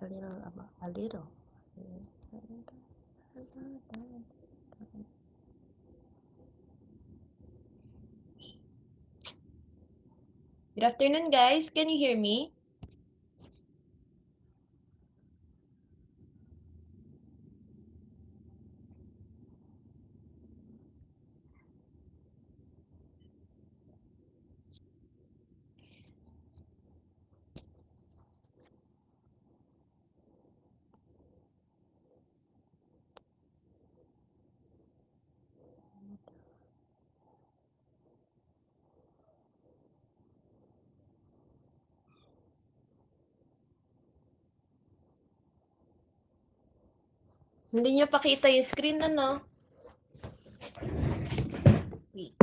a little. Good afternoon, guys. Can you hear me? Hindi niyo pakita yung screen, ano? Wait.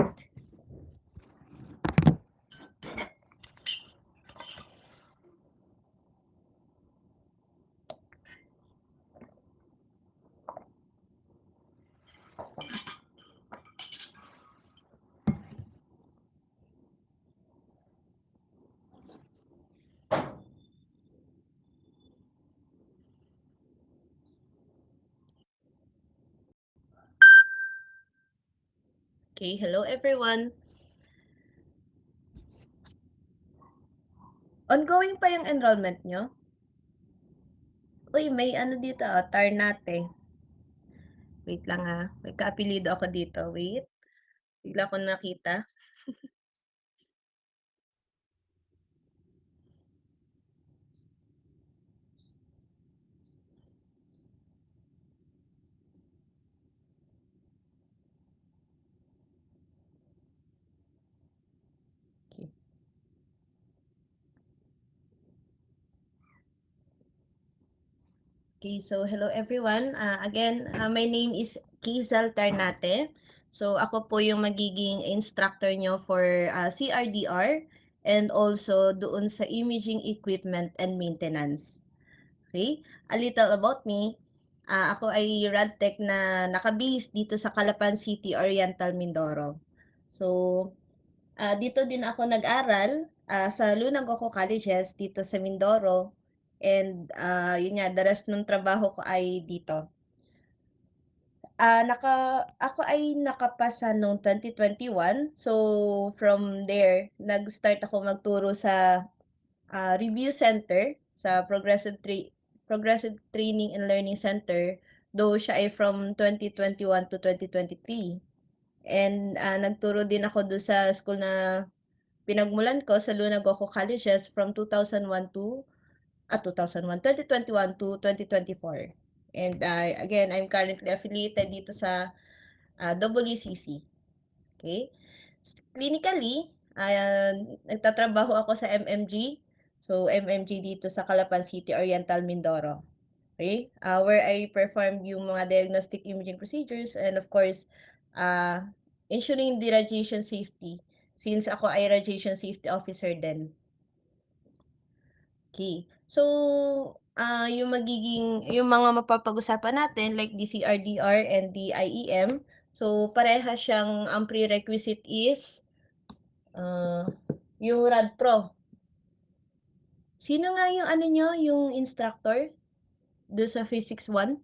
Okay, hello everyone. Ongoing pa yung enrollment nyo? Uy, may ano dito, Tarnate. Wait lang may kaapelido ako dito. Wait. Bigla ko nakita. Okay. Okay, so hello everyone. Again, my name is Kizal Tarnate. So ako po yung magiging instructor nyo for CRDR and also doon sa imaging equipment and maintenance. Okay? A little about me. Ako ay RadTech na nakabase dito sa Calapan City, Oriental, Mindoro. So, dito din ako nag-aral sa Luna Goku Colleges dito sa Mindoro. And yun nga, the rest ng trabaho ko ay dito. Ako ay nakapasa noong 2021. So, from there, nag-start ako magturo sa review center, sa Progressive Training and Learning Center, though siya ay from 2021 to 2023. And nagturo din ako doon sa school na pinagmulan ko sa Luna Goku Colleges from 2001 to 2021 to 2024. And again, I'm currently affiliated dito sa WCC. Okay? Clinically, nagtatrabaho ako sa MMG. So, MMG dito sa Calapan City, Oriental, Mindoro. Okay? Where I perform yung mga diagnostic imaging procedures and of course, ensuring the radiation safety since ako ay radiation safety officer din. Okay. So, yung mga mapapag-usapan natin like the CRDR and the IEM, so parehas siyang ang prerequisite is yung RadPro. Sino nga yung ano nyo, yung instructor do sa Physics 1?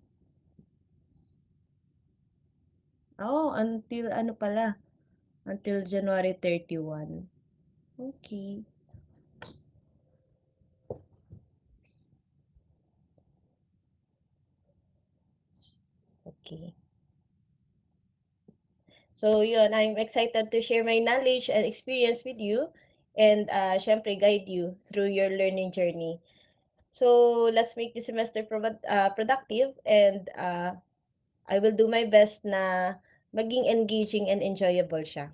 Oh, until ano pala? Until January 31. Okay. Okay. So, yun, I'm excited to share my knowledge and experience with you and syempre guide you through your learning journey. So, let's make this semester productive and I will do my best na maging engaging and enjoyable siya.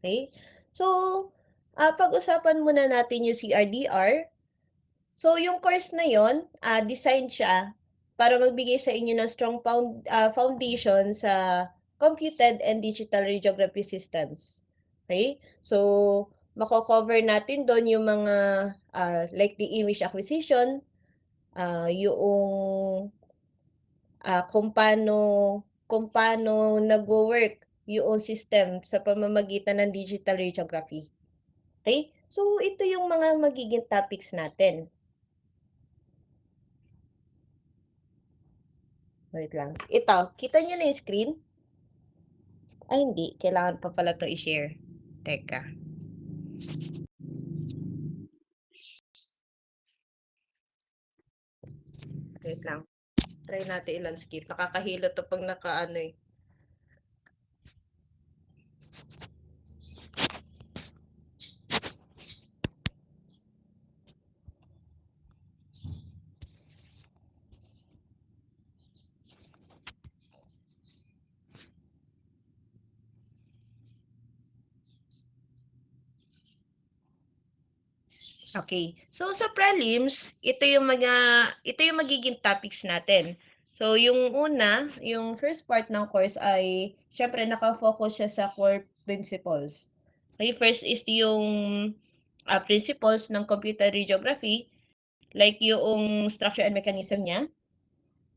Okay? So, pag-usapan muna natin yung CRDR. So, yung course na yon, design siya para magbigay sa inyo ng strong foundation sa computed and digital radiography systems. Okay? So, mako-cover natin doon yung mga like the image acquisition, yung kung paano nagwo-work yung system sa pamamagitan ng digital radiography. Okay? So, ito yung mga magiging topics natin. Wait lang. Ito, kita niyo na yung screen? Ay, hindi. Kailangan pa pala 'to i-share. Teka. Wait lang. Try natin i-landscape. Nakakahilo 'to 'pag nakaano, eh. Okay. So, sa prelims, ito yung magiging topics natin. So, yung una, yung first part ng course ay siyempre naka-focus siya sa core principles. Okay, first is yung principles ng computer radiography, like yung structure and mechanism niya.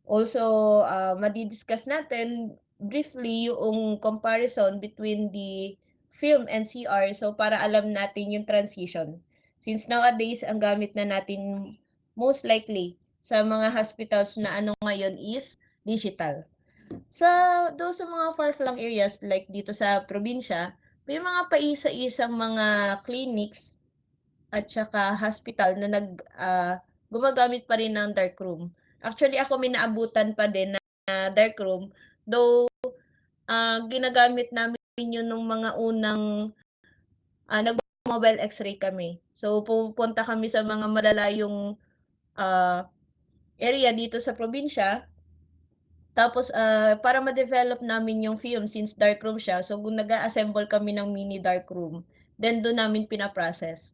Also, madi-discuss natin briefly yung comparison between the film and CR, so para alam natin yung transition. Since nowadays ang gamit na natin most likely sa mga hospitals na ano ngayon is digital. Doon sa mga far-flung areas like dito sa probinsya, may mga paisa-isang mga clinics at saka hospital na gumagamit pa rin ng darkroom. Actually ako may naabutan pa din na darkroom, though ginagamit namin yun nung mga unang nagmo-mobile X-ray kami. So pupunta kami sa mga malalayong area dito sa probinsya, tapos para ma-develop namin yung film since darkroom siya, so nag-a-assemble kami ng mini darkroom, then dun namin pina-process.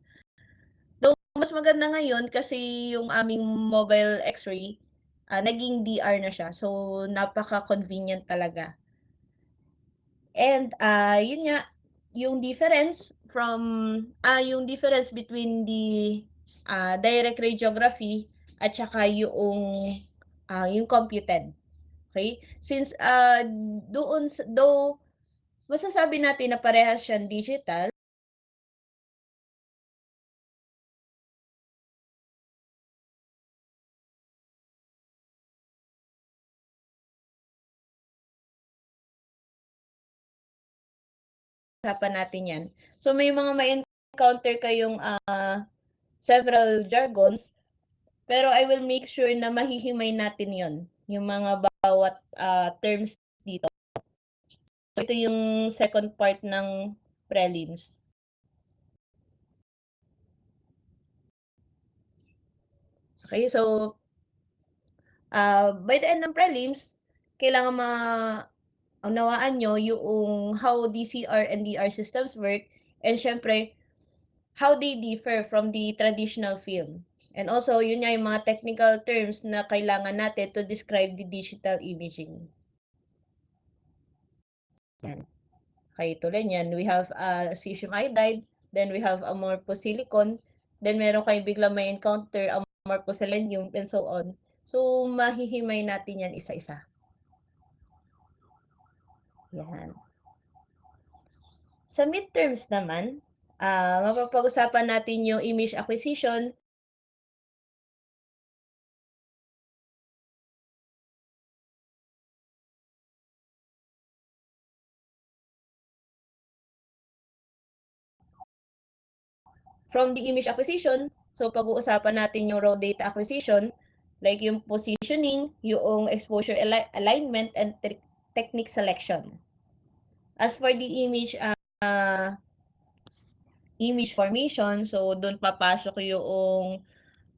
Mas maganda ngayon kasi yung aming mobile X-ray, naging DR na siya. So, napaka-convenient talaga. And, yun nga, yung difference between the direct radiography at saka yung computed. Okay? Since, though, masasabi natin na parehas siyang digital, usapan natin yan. So, may mga ma-encounter kayong several jargons, pero I will make sure na mahihimay natin yon yung mga bawat terms dito. So, ito yung second part ng prelims. Okay, so by the end ng prelims, kailangan maunawaan nyo yung how DCR and DR systems work, and syempre, how they differ from the traditional film. And also, yun nga yung mga technical terms na kailangan natin to describe the digital imaging. Yan. Okay, tulad niyan, we have cesium iodide, then we have amorphous silicon, then meron kayong biglang may encounter amorphous selenium, and so on. So, mahihimay natin yan isa-isa. Yan. Sa midterms naman, mapapag-usapan natin yung image acquisition, from the image acquisition, so pag-uusapan natin yung raw data acquisition, like yung positioning, yung exposure alignment, and technique selection. As for the image formation, so doon papasok yung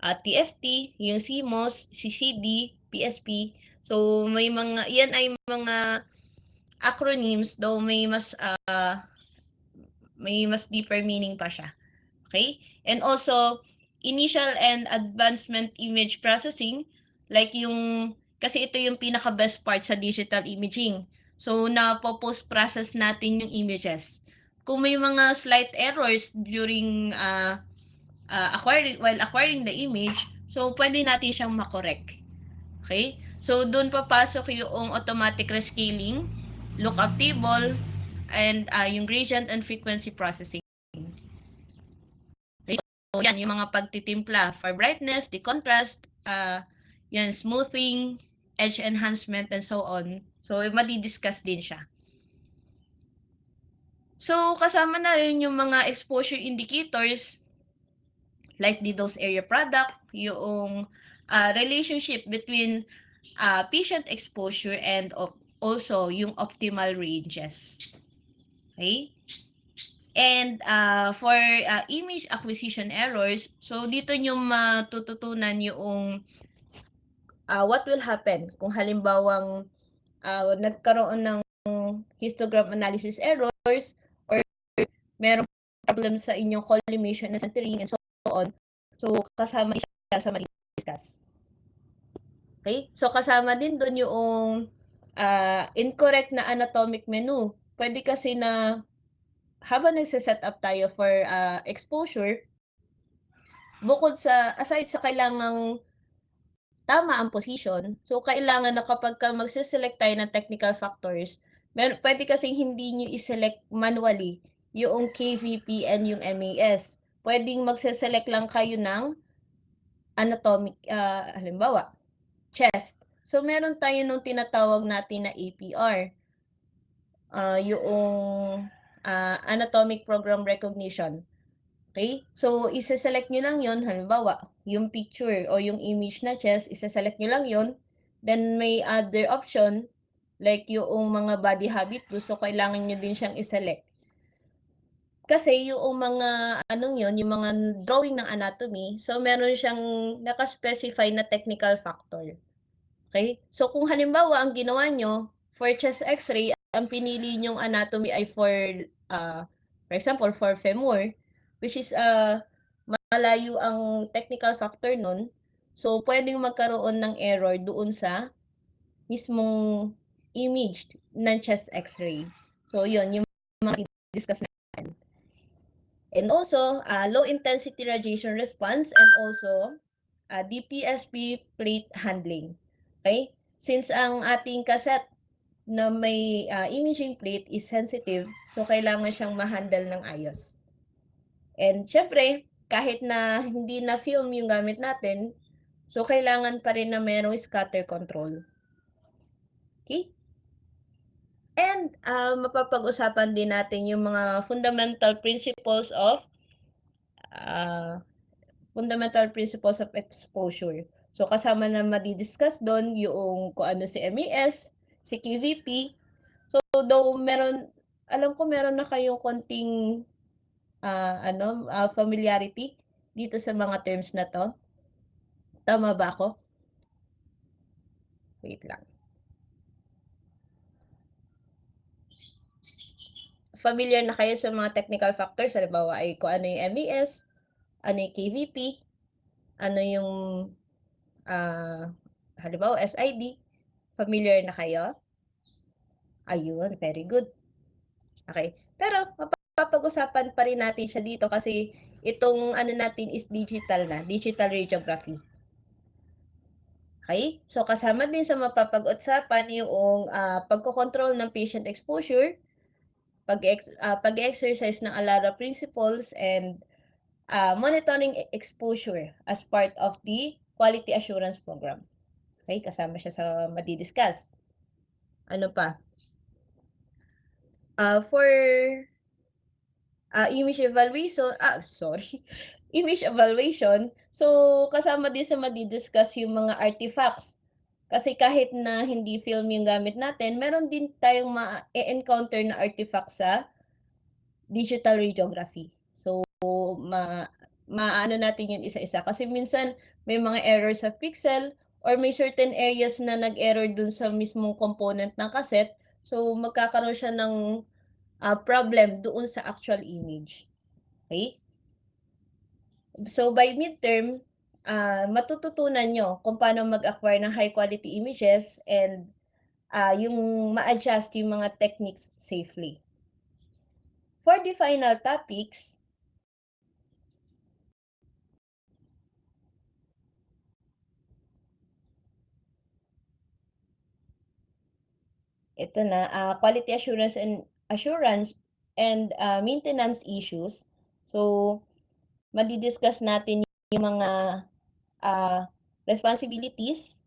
TFT, yung CMOS, CCD, PSP. So yan ay mga acronyms, though may mas deeper meaning pa siya. Okay? And also, initial and advancement image processing, like kasi ito yung pinaka-best part sa digital imaging. So, post-process natin yung images. Kung may mga slight errors during while acquiring the image, so pwede natin siyang makorek. Okay? So, doon papasok yung automatic rescaling, lookup table, and yung gradient and frequency processing. So, yan, yung mga pagtitimpla for brightness, the contrast, yan, smoothing, edge enhancement, and so on. So, madi-discuss din siya. So, kasama na rin yung mga exposure indicators like the dose area product, yung relationship between patient exposure and also yung optimal ranges. Okay? And for image acquisition errors, so dito nyo matututunan yung what will happen kung halimbawang nagkaroon ng histogram analysis errors or merong problem sa inyong collimation and centering and so on. So, kasama siya sa madi-discuss. Okay? So, kasama din doon yung incorrect na anatomic menu. Pwede kasi na habang nagsiset up tayo for exposure, bukod sa, aside sa kailangang tama ang position, so kailangan na kapag ka magsiselect tayo ng technical factors, pwede kasing hindi nyo iselect manually yung KVP and yung MAS. Pwedeng magsiselect lang kayo ng anatomic, halimbawa, chest. So, meron tayo nung tinatawag natin na APR, yung anatomic program recognition. Okay? So, isa-select nyo lang yun, halimbawa, yung picture o yung image na chest, isa-select nyo lang yun. Then, may other option, like yung mga body habitus, so kailangan nyo din siyang iselect. Kasi yung mga yun, yung mga drawing ng anatomy, so meron siyang naka-specify na technical factor. Okay? So kung halimbawa ang ginawa nyo for chest x-ray, ang pinili nyong anatomy ay for example, for femur, which is malayo ang technical factor nun, so pwedeng magkaroon ng error doon sa mismong image ng chest x-ray. So yun, yung mga discuss natin. And also, low intensity radiation response and also DPSP plate handling. Okay? Since ang ating cassette na may imaging plate is sensitive, so kailangan siyang ma-handle ng ayos. And syempre, kahit na hindi na film yung gamit natin, so kailangan pa rin na merong scatter control. Okay? And mapapag-usapan din natin yung mga fundamental principles of exposure. So, kasama na madi-discuss doon yung kung ano si MES, si KVP. So, though alam ko meron na kayong konting familiarity dito sa mga terms na to. Tama ba ako? Wait lang. Familiar na kayo sa mga technical factors, halimbawa ay kung ano yung MES, ano yung KVP, ano yung halimbawa SID, familiar na kayo? Ayun, very good. Okay. Pero mapapag-usapan pa rin natin siya dito kasi itong natin is digital radiography. Okay? So, kasama din sa mapapag-usapan yung pagko-control ng patient exposure, pag-exercise ng ALARA principles, and monitoring exposure as part of the quality assurance program. Okay? Kasama siya sa madi-discuss. Ano pa? For image evaluation, image evaluation, so kasama din sa madi-discuss yung mga artifacts. Kasi kahit na hindi film yung gamit natin, meron din tayong ma-encounter na artifact sa digital radiography. So, maano natin yun isa-isa. Kasi minsan, may mga error sa pixel or may certain areas na nag-error dun sa mismong component ng cassette. So, magkakaroon siya ng problem doon sa actual image. Okay? So, by midterm, matututunan nyo kung paano mag-acquire ng high-quality images and yung ma-adjust yung mga techniques safely. For the final topics, ito na, quality assurance and maintenance issues. So, madi-discuss natin yung mga responsibilities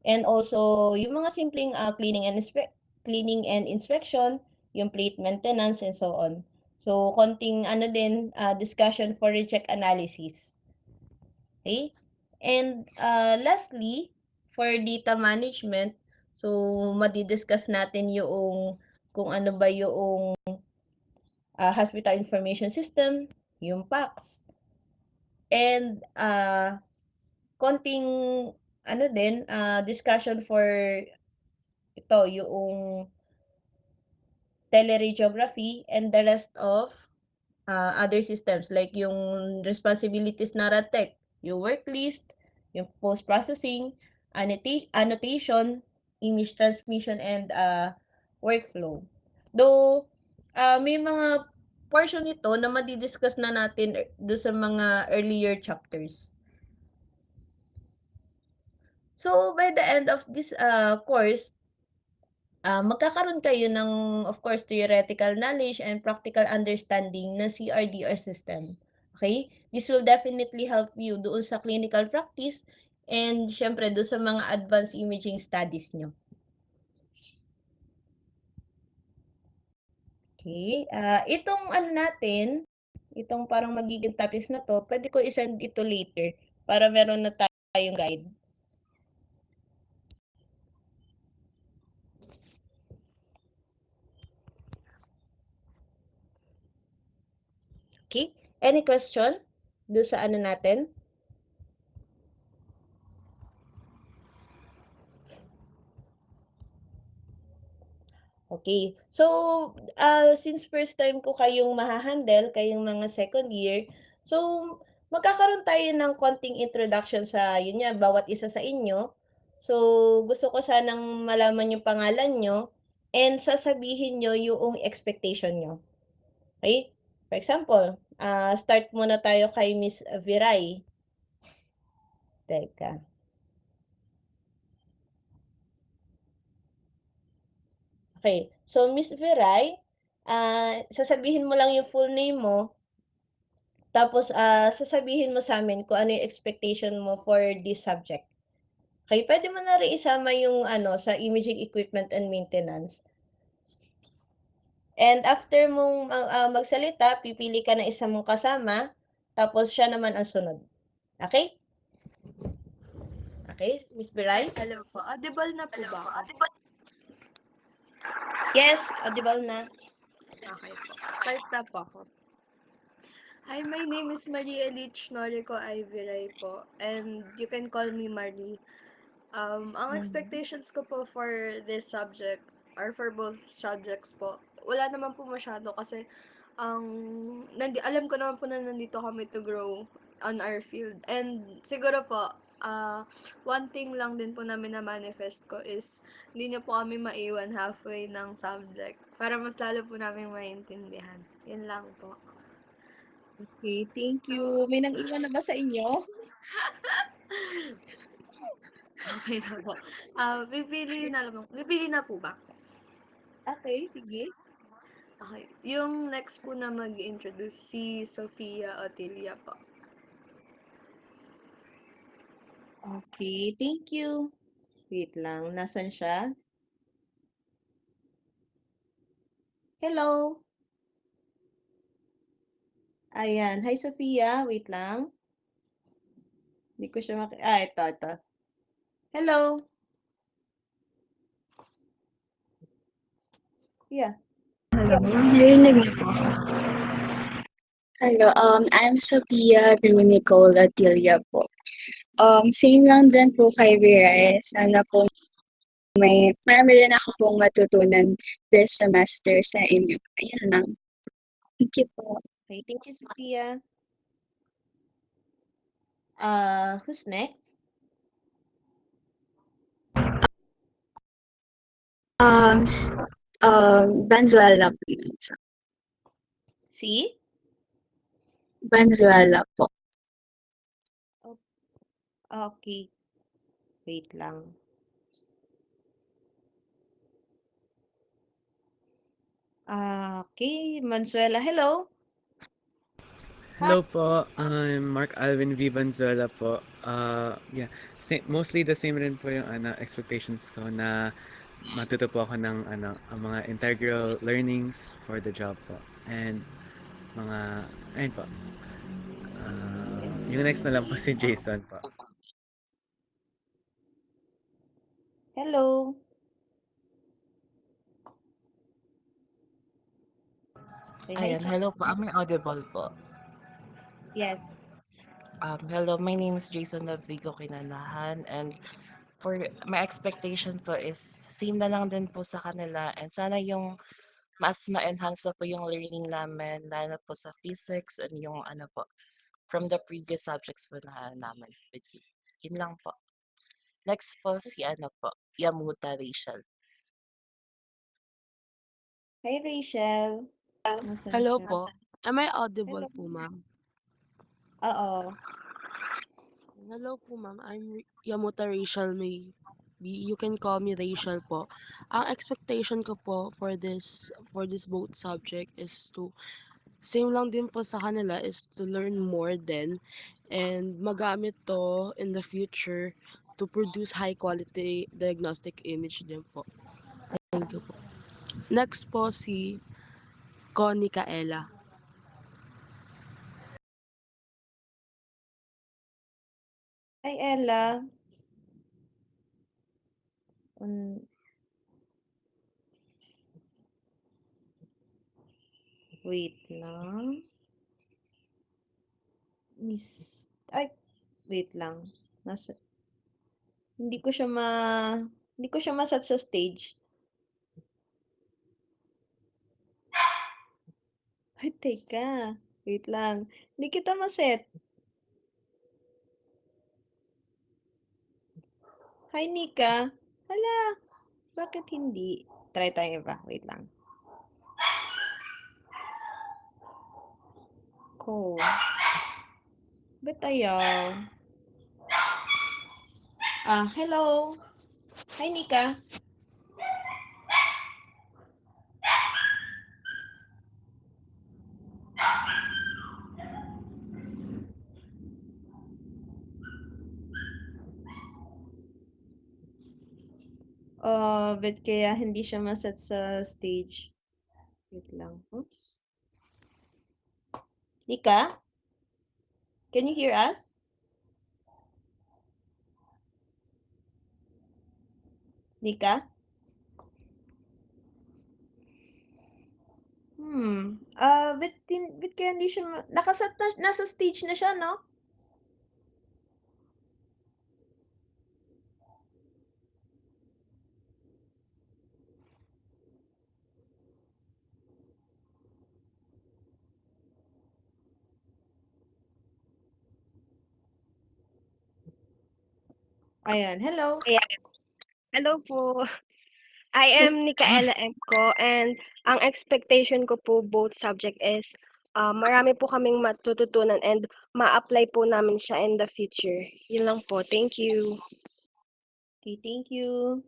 And also, yung mga simpleng cleaning and inspection, yung plate maintenance, and so on. So, konting ano din, discussion for recheck analysis. Okay? And lastly, for data management, so madi-discuss natin yung kung ano ba yung hospital information system, yung PACS, and konting ano din, discussion for ito, yung teleradiography and the rest of other systems like yung responsibilities na RadTech, yung work list, yung post-processing, annotation, image transmission, and workflow. Though, may mga portion nito na madi-discuss na natin do sa mga earlier chapters. So, by the end of this course, magkakaroon kayo ng, of course, theoretical knowledge and practical understanding ng CRDR system. Okay? This will definitely help you doon sa clinical practice and syempre doon sa mga advanced imaging studies nyo. Okay? Itong ano natin, itong parang magiging topics na to, pwede ko isend ito later para meron na tayong guide. Okay? Any question doon sa ano natin? Okay. So, since first time ko kayong maha-handle, kayong mga second year, so magkakaroon tayo ng konting introduction sa yun nga, bawat isa sa inyo. So, gusto ko sanang malaman yung pangalan nyo and sasabihin nyo yung expectation nyo. Okay? For example, start muna tayo kay Miss Viray. Teka. Okay. So, Miss Viray, sasabihin mo lang yung full name mo. Tapos, sasabihin mo sa'min kung ano yung expectation mo for this subject. Okay, pwede mo na rin isama yung ano, sa imaging equipment and maintenance. And after mong magsalita, pipili ka ng isa mong kasama, tapos siya naman ang sunod. Okay? Okay, Miss Biray? Hello po. Audible na po ba ako? Yes, audible na. Okay po. Start na po ako. Hi, my name is Maria Elich Norico Iviray po. And you can call me Marie. Ang expectations ko po for this subject, or for both subjects po, wala naman po masyado kasi alam ko naman po na nandito kami to grow on our field. And siguro po, one thing lang din po namin na manifest ko is hindi niyo po kami maiwan halfway ng subject para mas lalo po namin maintindihan. Yun lang po. Okay, thank you. May nang-iwan na ba sa inyo? Okay na po. Pipili na po ba? Okay, sige. Okay. Yung next po na mag-introduce si Sofia Otilia po. Okay, thank you. Wait lang, nasan siya? Hello? Ayan. Hi, Sophia. Wait lang. Hindi ko siya ito. Hello? Yeah. Hello, narinig niyo po ako? Hello, I'm Sophia Nicole Atilia po. Same lang din po kay Viray. Sana po marami rin ako pong matutunan this semester sa inyo. Ayan lang. Thank you po. Okay, thank you, Sophia. Who's next? Banzuela po. Si? Banzuela po. Okay. Wait lang. Okay, Mansuela. Hello? Hi. Hello po, I'm Mark Alvin V. Banzuela po. Yeah, mostly the same rin po yung expectations ko na matuto po ako ng ang mga integral learnings for the job po. And mga, ayun po. Yung next na lang po si Jason po. Hello. Say hi, Ayan, hello po. Am I audible po? Yes. Hello, my name is Jason Rodrigo Kinanahan, and for my expectation po is same na lang din po sa kanila, and sana yung mas ma-enhance pa po yung learning namin lalo na po sa physics and yung ano po from the previous subjects po na namin with you. Yun lang po. Next po si ano po, Yamuta Rachel. Hi, Rachel. Nasaan Hello siya? po. Am I audible Hello. po, ma'am? Oo. Hello po, ma'am. Yamuta Rachel. You can call me Rachel po. Ang expectation ko po for this both subject is to same lang din po sa kanila is to learn more then and magamit to in the future to produce high quality diagnostic image din po. Thank you po. Next po si Connie Kaela. Hi, Ella. Um, wait lang. Ay, wait lang. Hindi ko siya hindi ko siya maset sa stage. Ay, teka. Wait lang. Hindi kita maset. Hi, Nika. Hala, bakit hindi? Try tayo iba. Wait lang. Ko. Ba't ayaw? Hello. Hi, Nika. Ba't kaya hindi siya maset sa stage? Wait lang. Oops. Nika? Can you hear us? Nika? Ba't kaya hindi siya nasa stage na siya, no? Ayan, hello. Hello po. I am Nicaela M. ko and ang expectation ko po both subject is marami po kaming matututunan and ma-apply po namin siya in the future. Yun lang po. Thank you. Okay, thank you.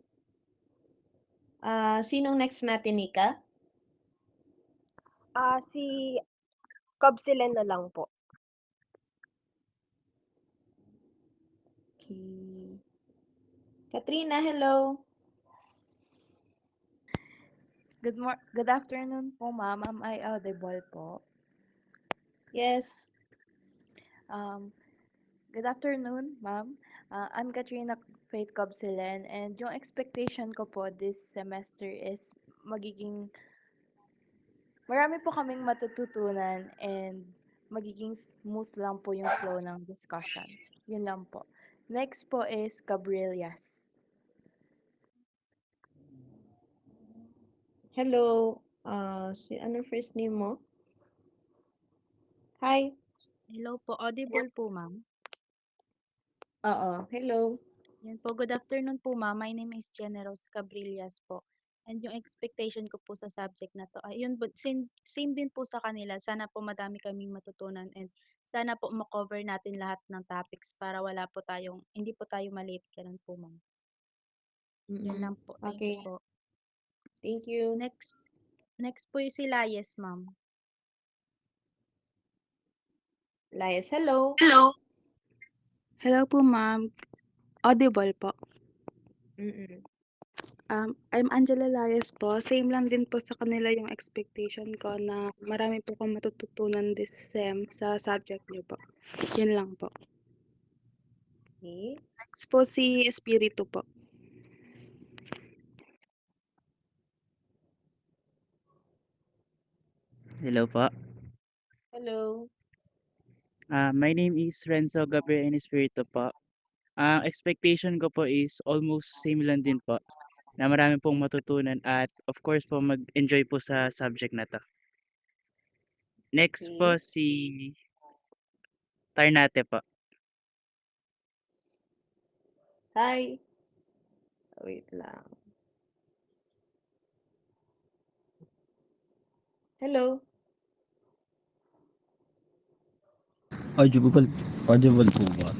Sinong next natin, Nika? Si Cobsilen na lang po. Okay. Katrina, hello. Good afternoon po, ma'am. Am I audible po? Yes. Good afternoon, ma'am. I'm Katrina Faith Cobsilen, and yung expectation ko po this semester is marami po kaming matututunan and magiging smooth lang po yung flow ng discussions. Yun lang po. Next po is Cabrillas. Hello. Ano first name mo? Hi. Hello po, audible po ma'am. Oo, hello. Yan po, good afternoon po ma'am. My name is Generos Cabrillas po. And yung expectation ko po sa subject na to, ay yun po, same din po sa kanila. Sana po madami kaming matutunan and sana po makover natin lahat ng topics para hindi po tayo malate. Ganun po ma'am. Yun lang po. Thank you Okay, po. thank you. Next po yung si Layes ma'am. Lias, hello. Hello po, ma'am. Audible po. Mm. I'm Angela Lares po. Same lang din po sa kanila yung expectation ko na marami po akong matututunan this sem sa subject niyo po. Yun lang po. Okay. Next po si Espiritu po. Hello po. Hello. My name is Renzo Gabriel Espiritu po. Ang expectation ko po is almost same lang din po, na marami pong matutunan at of course po mag-enjoy po sa subject na 'to. Next po Okay. si Tarnate po. Hi. Wait lang. Hello. Audible, audible po ba?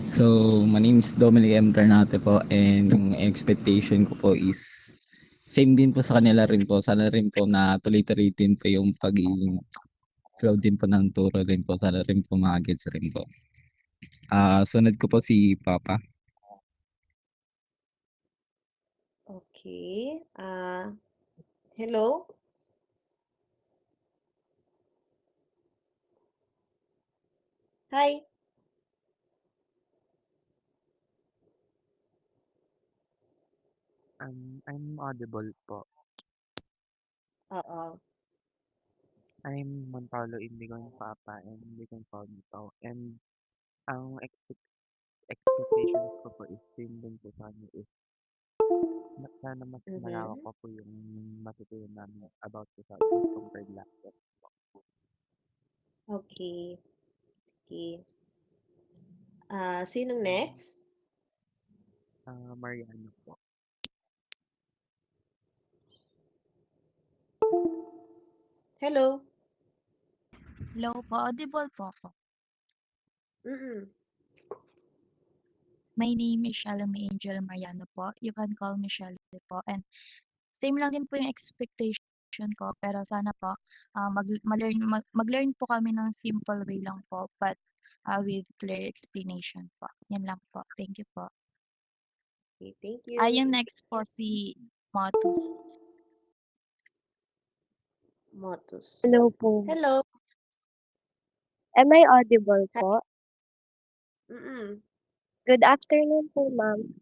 So, my name is Dominic M. Ternate po and yung expectation ko po is same din po sa kanila rin po. Sana rin po na tuloy-tuloy din po yung pagiging flow din po ng turo rin po. Sana rin po mga-gets rin po. Sunod ko po si Papa. Okay. Hello. Hi. I'm audible po. Oo. I'm Montalo Indigo's papa and you can call me Pao. And ang expectations ko po is same din po sa kanya is sana mas malawak Mhm. pa po yung matutunan namin about the subject compared last year. Okay. Sige. Sinong next? Mariano po. Hello. Hello po, audible po ako. Mm. My name is Shalome Angel Mariano po. You can call me Shelly po. And same lang din po yung expectation ko. Pero sana po, mag-learn po kami ng simple way lang po. But with clear explanation po. Yan lang po. Thank you po. Okay, thank Yung you. next po si Motus. Motus. Hello po. Hello. Am I audible Hi. po? Mm. Good afternoon po, ma'am.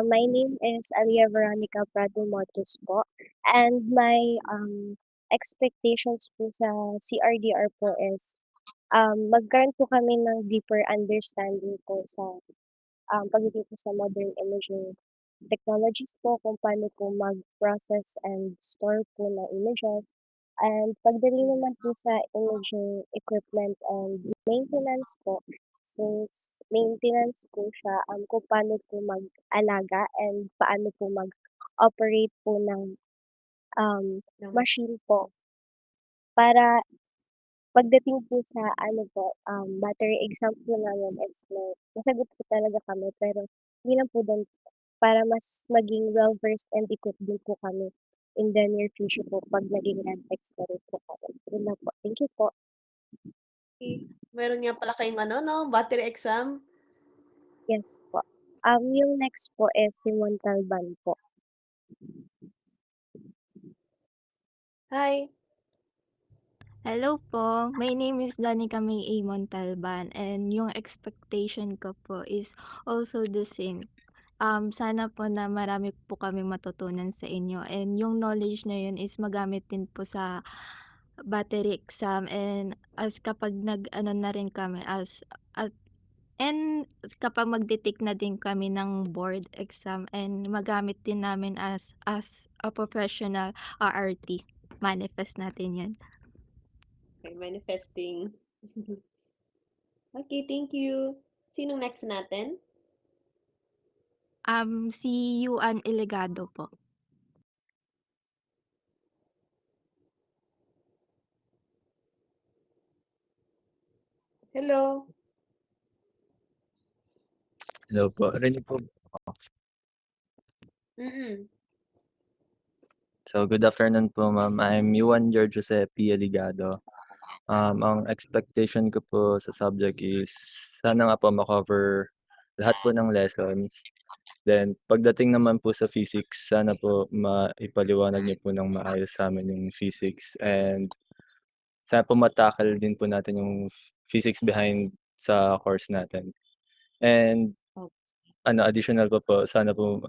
My name is Alia Veronica Prado Motos po. And my expectations po sa CRDR po is magkaroon po kami ng deeper understanding po sa pagdating po sa modern imaging technologies po, kung paano po mag-process and store po ng images. And pagdating naman po sa imaging equipment and maintenance po, since maintenance po siya, kung paano po mag-alaga and paano po mag-operate po ng machine po para pagdating po sa battery exam po namin is nasagot po talaga kami pero hindi lang po dun para mas maging well-versed and equipped din po kami in the near future po pag naging NTEX na rin po kami. Yun lang po. Thank you po. Meron nga pala kayong battery exam? Yes po. Yung next po is si Montalban po. Hi. Hello po, my name is Danica May A. Montalban and yung expectation ko po is also the same. Sana po na marami po kami matutunan sa inyo and yung knowledge na yun is magamit din po sa battery exam and as kapag nag-ano na rin kami and kapag magte-take na din kami ng board exam and magamit din namin as a professional RRT. Manifest natin yan. Okay, manifesting. Okay, thank you. Sinong next natin? Si Yuan Ilegado po. Hello. Hello po. Rinig po. Mm. So, good afternoon po, ma'am. I'm Juan George Jose P. Ligado. Ang expectation ko po sa subject is sana nga po ma-cover lahat po ng lessons. Then pagdating naman po sa physics, sana po maipaliwanag niyo po ng maayos sa'min yung physics and sana po din po natin yung physics behind sa course natin. And Ok additional pa po, sana po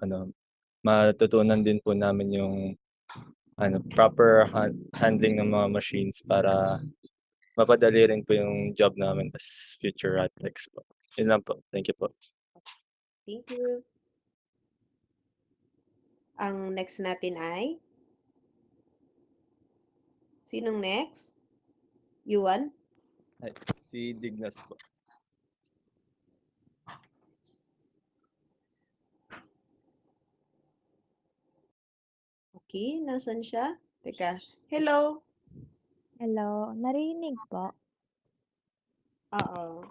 matutunan din po namin yung proper handling ng mga machines para mapadali rin po yung job namin as future rat techs po. Yun lang po. Thank you po. Thank you. Ang next natin ay sinong next? Yuan? Ay, si Dignas po. Okay, nasaan siya? Teka. Hello? Hello, narinig po? Oo.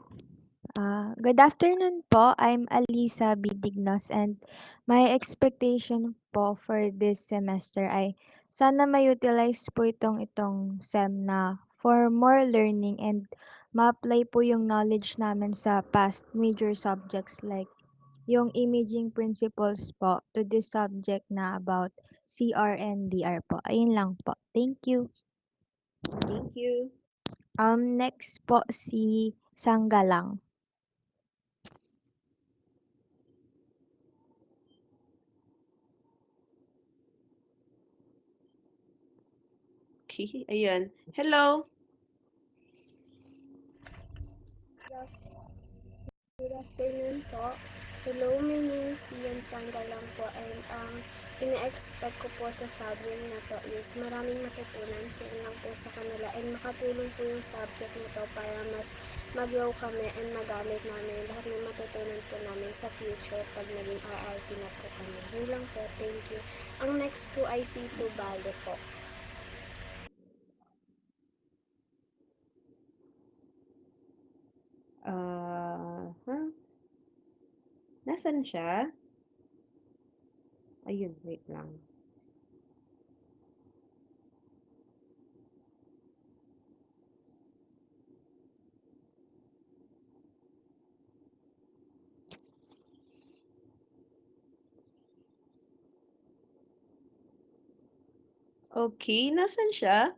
Good afternoon po. I'm Alisa Bidignos and my expectation po for this semester ay sana ma-utilize po itong SEM na for more learning and ma-apply po yung knowledge namin sa past major subjects like yung imaging principles po to this subject na about CR and DR po. Ayun lang po. Thank you. Thank you. Next po si Sanggalang. Okay, ayan. Hello? Good afternoon po. Hello, my name is Lian Sanggalang po and ina-expect ko po sa subject na to is maraming matutunan sila lang po sa kanila and makatulong po yung subject na to para mas mag-grow kami and magamit namin lahat ng matutunan po namin sa future pag naging RRT na po kami. Yun lang po, thank you. Ang next po ay si Tubalo po. Nasaan siya? Ayun, wait lang. Okay, nasaan siya?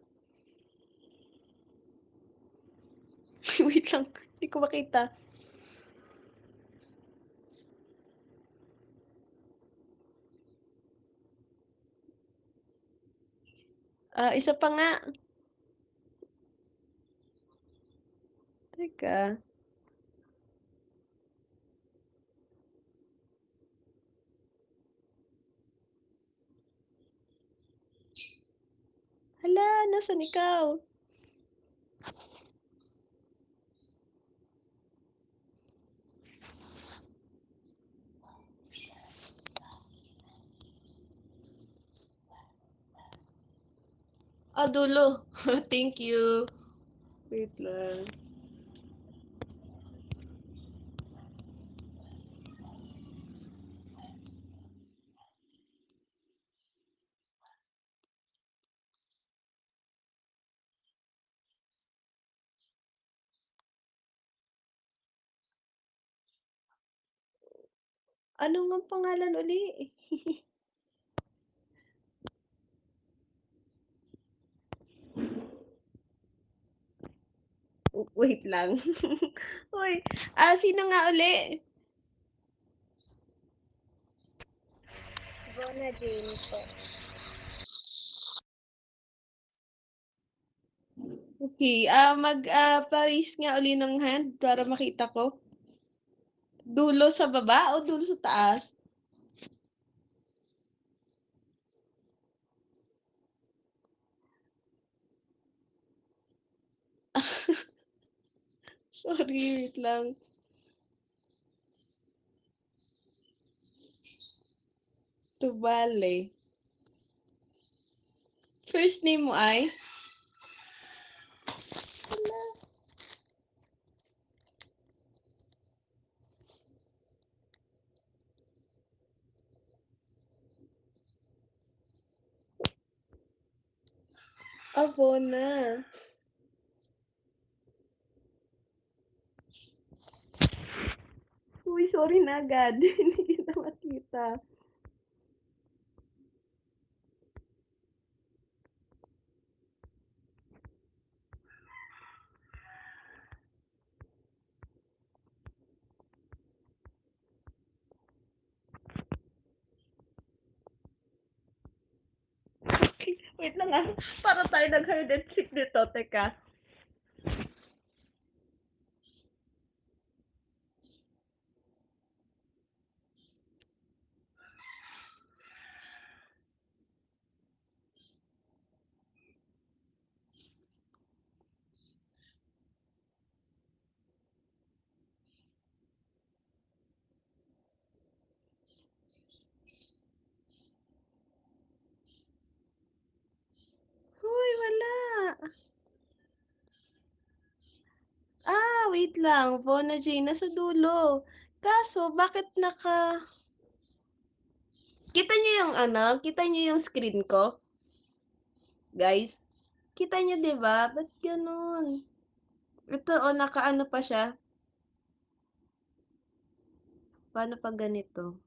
Wait lang, hindi ko makita. Isa pa nga. Teka. Hala, nasaan ikaw? Dulo. Thank you. Wait lang. Ano ngang pangalan uli? Wait lang. Uy, sino nga uli? Bona Jane po. Okay, pa-raise nga uli ng hand para makita ko. Dulo sa baba o dulo sa taas? Sorry, wait lang. Tubale. First name mo ay? Hala. Bona. Sorry na agad. Hindi kita makita. Wait lang ah. Para tayo nag-hide and seek dito. Teka. Hoy, wala. Wait lang. Vona J, nasa dulo. Kaso, bakit Kita niyo yung kita niyo yung screen ko? Guys? Kita niyo 'di ba? Ba't gano'n? Ito nakaano pa siya. Paano 'pag ganito?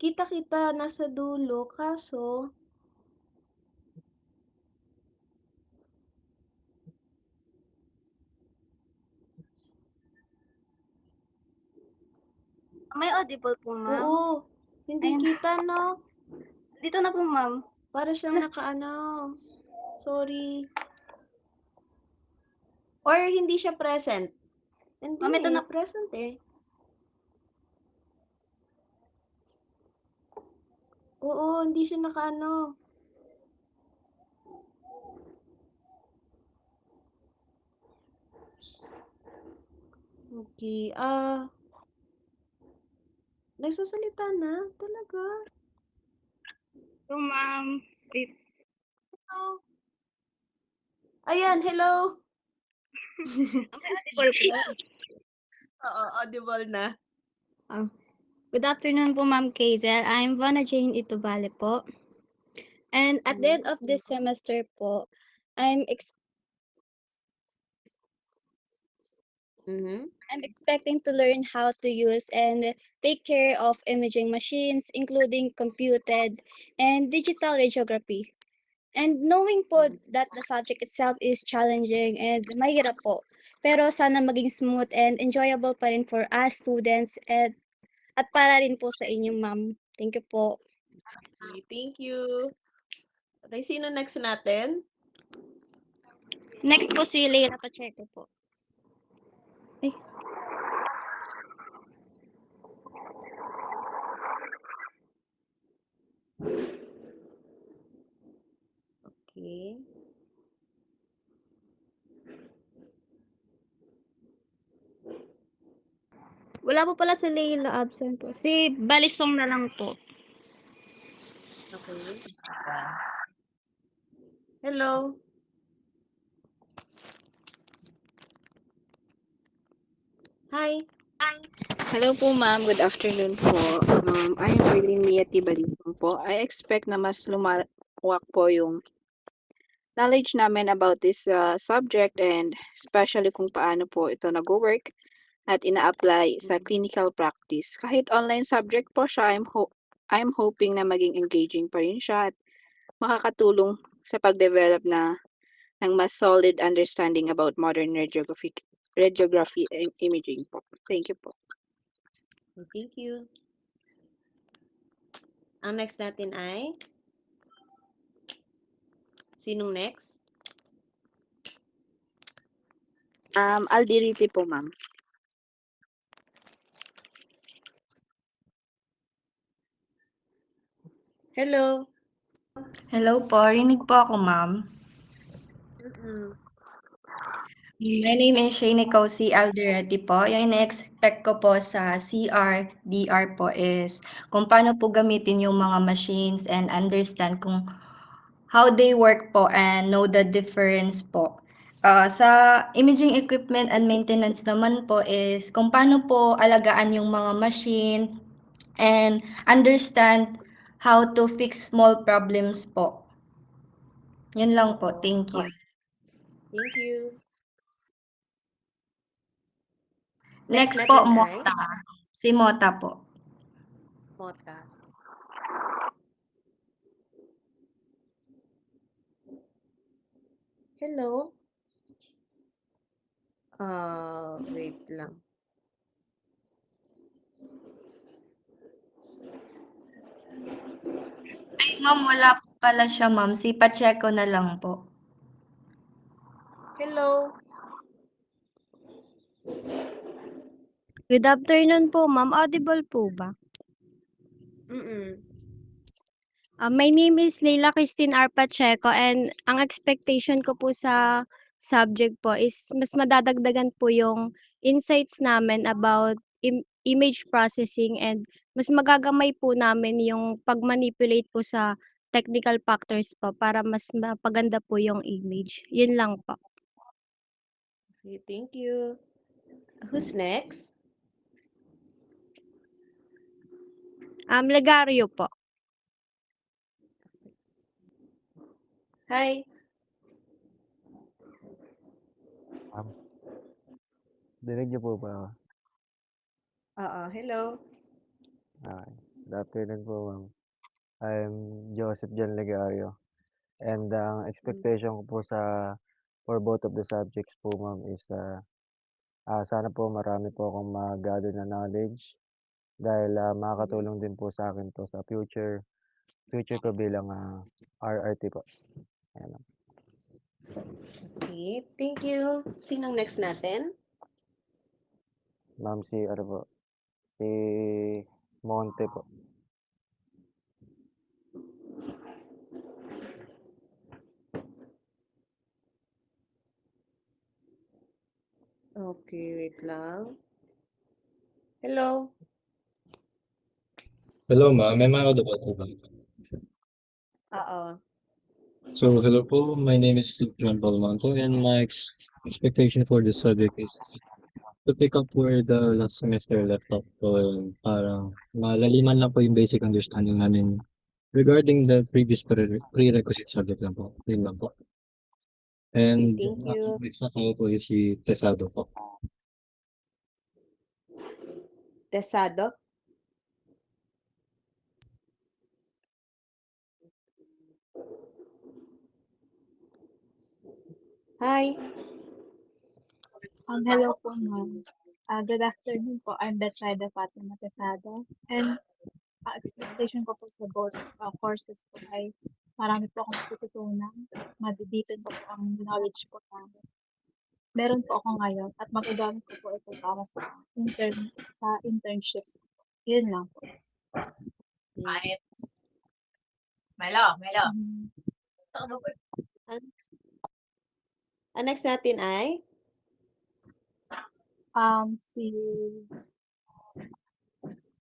Kita-kita nasa dulo kaso May audible po, ma'am? oo, hindi Ayun. kita 'no? Dito na po, ma'am. Para siyang nakaano. Sorry. Or hindi siya present? Hindi Ma'am, ito na. present eh. Oo, hindi siya nakaano. Okay, nagsasalita na? Talaga? So, ma'am. Wait. Hello? Ayan, hello! May audible po. Oo, audible na. Good afternoon po, Ma'am Kazel. I'm Vona Jane Itubale po. And at the end of this semester po, I'm expecting to learn how to use and take care of imaging machines, including computed and digital radiography. And knowing po that the subject itself is challenging and mahirap po. Pero sana maging smooth and enjoyable pa rin for us students at para rin po sa inyo, ma'am. Thank you po. Okay, thank you. Okay, sino next natin? Next po si Leila Pacheco po. Ay. Okay. Wala po pala si Leila, absent po. Si Balisong na lang po. Okay. Hello. Hi. Hello po, ma'am. Good afternoon po. I am Berlin Mia Tibalintong po. I expect na mas lumawak po yung knowledge namin about this subject and especially kung paano po ito nag-work at ina-apply sa clinical practice. Kahit online subject po siya, I'm hoping na maging engaging pa rin siya at makakatulong sa pag-develop ng mas solid understanding about modern radiography and imaging po. Thank you po. Thank you. Ang next natin ay? Sinong next? Aldiriti po, ma'am. Hello. Hello po, rinig po ako, ma'am. My name is Shane Cosi Alderete po. Yung ina-expect ko po sa CR/DR po is kung paano po gamitin yung mga machines and understand kung how they work po and know the difference po. Sa imaging equipment and maintenance naman po is kung paano po alagaan yung mga machine and understand how to fix small problems po. Yun lang po. Thank you. Thank you. Next Next po, natin ay Mota. Si Mota po. Mota. Hello? Wait lang. Ay, ma'am, wala po pala siya, ma'am. Si Pacheco na lang po. Hello? Good afternoon po, ma'am. Audible po ba? My name is Leila Christine R. Pacheco and ang expectation ko po sa subject po is mas madadagdagan po yung insights namin about image processing and mas magagamay po namin yung pag-manipulate po sa technical factors po para mas mapaganda po yung image. Yun lang po. Okay, thank you. Who's next? Legario po. Hi. Dinig niyo po ba ako? Oo, hello. Good afternoon po, ma'am. I'm Joseph John Legario. And ang expectation ko po for both of the subjects po, ma'am, is sana po marami po akong ma-gather na knowledge dahil makakatulong din po sa akin to sa future ko bilang RRT po. Ayan, ma'am. Okay, thank you. Sinong next natin? Ma'am, si Monte po. Okay, wait lang. Hello? Hello, ma'am. Am I audible po ba? Oo. So, hello po. My name is John Balmonto, and my expectation for this subject is to pick up where the last semester left off po. And parang malaliman lang po yung basic understanding namin regarding the previous prerequisite subject lang po. Yun lang po. And Thank you. next na po is si Tesado po. Tesado? Hi. Hello po, ma'am. Good afternoon po. I'm Betsaida Fatima Tesado. And expectation ko po sa both courses po ay marami po akong matututunan. Madideepen po ang knowledge po namin. Meron po ako ngayon at magagamit ko po ito para sa internships. Yun lang po. Melo. Ang next natin ay?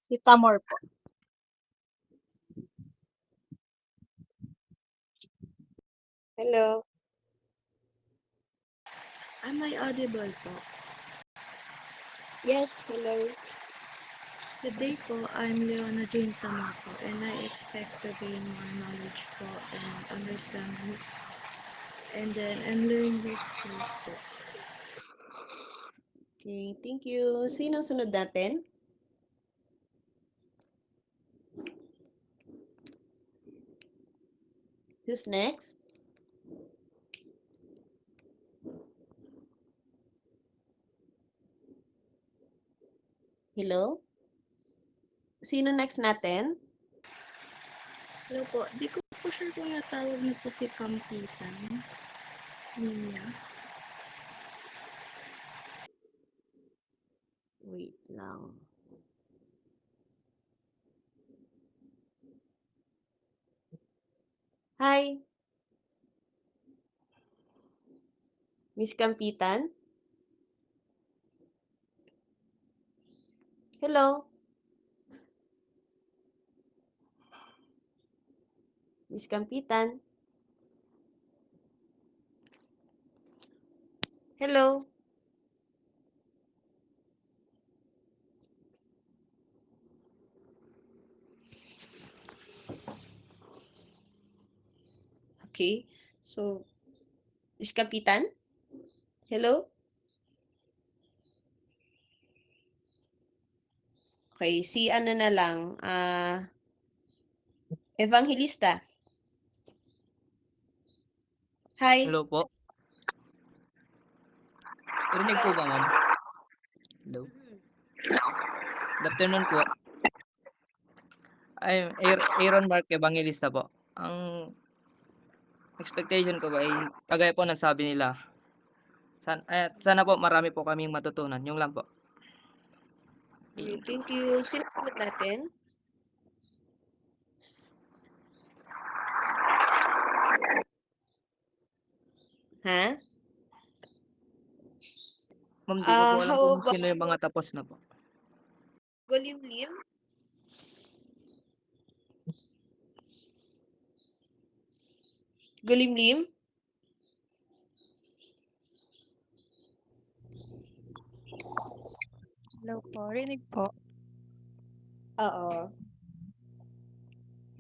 Si Tamor po. Hello. Am I audible po? Yes, hello. Good day po. I'm Leona Jane Tamaco and I expect to gain more knowledge po and understanding. And then I'm learning these skills po. Okay, thank you. Sino sunod natin? Who's next? Hello? Sino next natin? Hello po. Di ko po sure kung natawag na po si Kampitan. Niya. Wait lang. Hi. Miss Kampitan? Hello? Miss Kampitan? Hello? Okay, so, Miss Kapitan? Hello? Okay, si ano na lang, Evangelista. Hi. Hello po. Narinig po ba, ma'am? Hello. Good afternoon po. I'm Aaron Mark Evangelista po. Ang expectation ko ba ay kagaya po ng sabi nila. Sana po marami po kaming matutunan. Yung lang po. Okay, thank you. Sino sunod natin? Ha? Ma'am, di ko po alam How kung about sino yung mga tapos na po. Golimlim? Golimlim? Hello po, rinig po. Oo.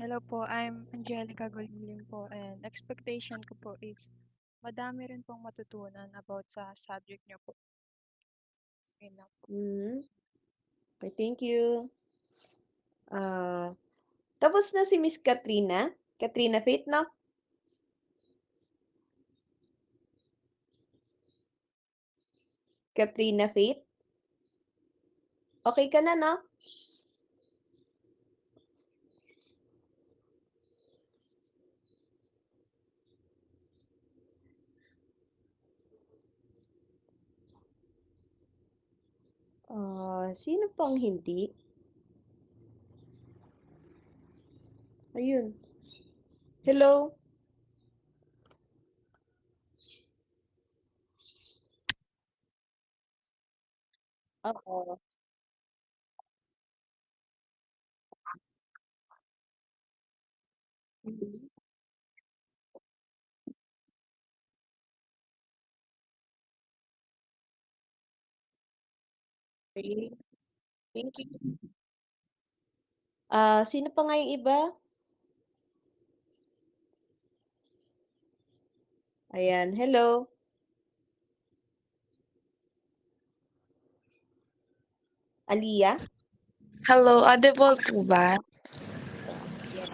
Hello po, I'm Angelica Golimlim po and expectation ko po is madami rin pong matutunan about sa subject niyo po. Yun lang po. Okay, thank you. Tapos na si Miss Katrina. Katrina Faith, no? Katrina Faith? Okay ka na, no? Sino pang hindi? Ayun. Hello? Oo. Mhm. Okay. Thank you. Sino pa nga yung iba? Ayan, hello? Aliyah? Hello, audible po ba? Yes.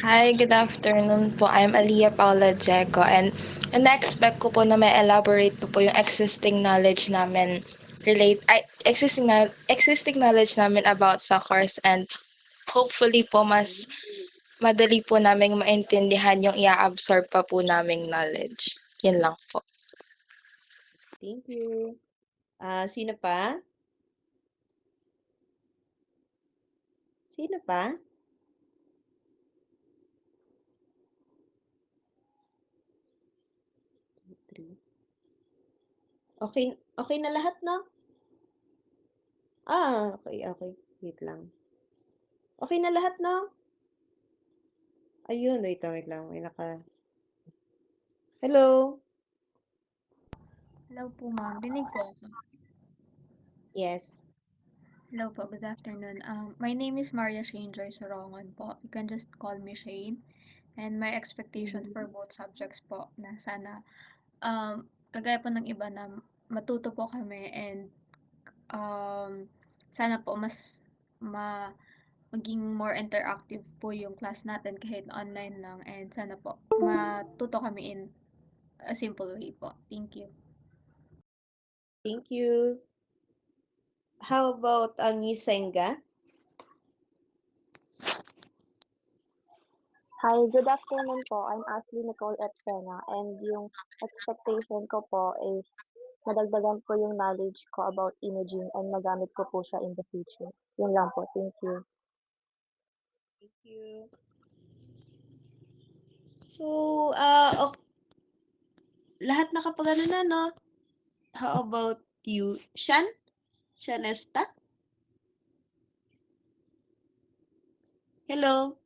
Hi, good afternoon po. I'm Aliyah Paula Jeco and na-expect ko po na may elaborate po yung existing knowledge namin existing knowledge namin about sa course and hopefully po mas madali po naming maintindihan yung i-absorb pa po naming knowledge. Yun lang po. Thank you. Sino pa? Sino pa? Okay, okay na lahat, no? Okay. Wait lang. Okay na lahat, no? Ayun, wait lang. May Hello? Hello po, ma'am. Dinig po ako. Yes. Hello po, good afternoon. My name is Maria Shane Joy Sorongan po. You can just call me Shane. And my expectation for both subjects po na sana, kagaya po ng iba na matuto po kami and sana po mas maging more interactive po yung class natin kahit online lang and sana po matuto kami in a simple way po. Thank you. Thank you. How about Miss Senga? Hi, good afternoon po. I'm Ashley Nicole Epsena and yung expectation ko po is madagdagan po yung knowledge ko about imaging and magamit ko po siya in the future. Yun lang po. Thank you. Thank you. So, lahat nakapag-ano na, no? How about you? Shanesta? Hello?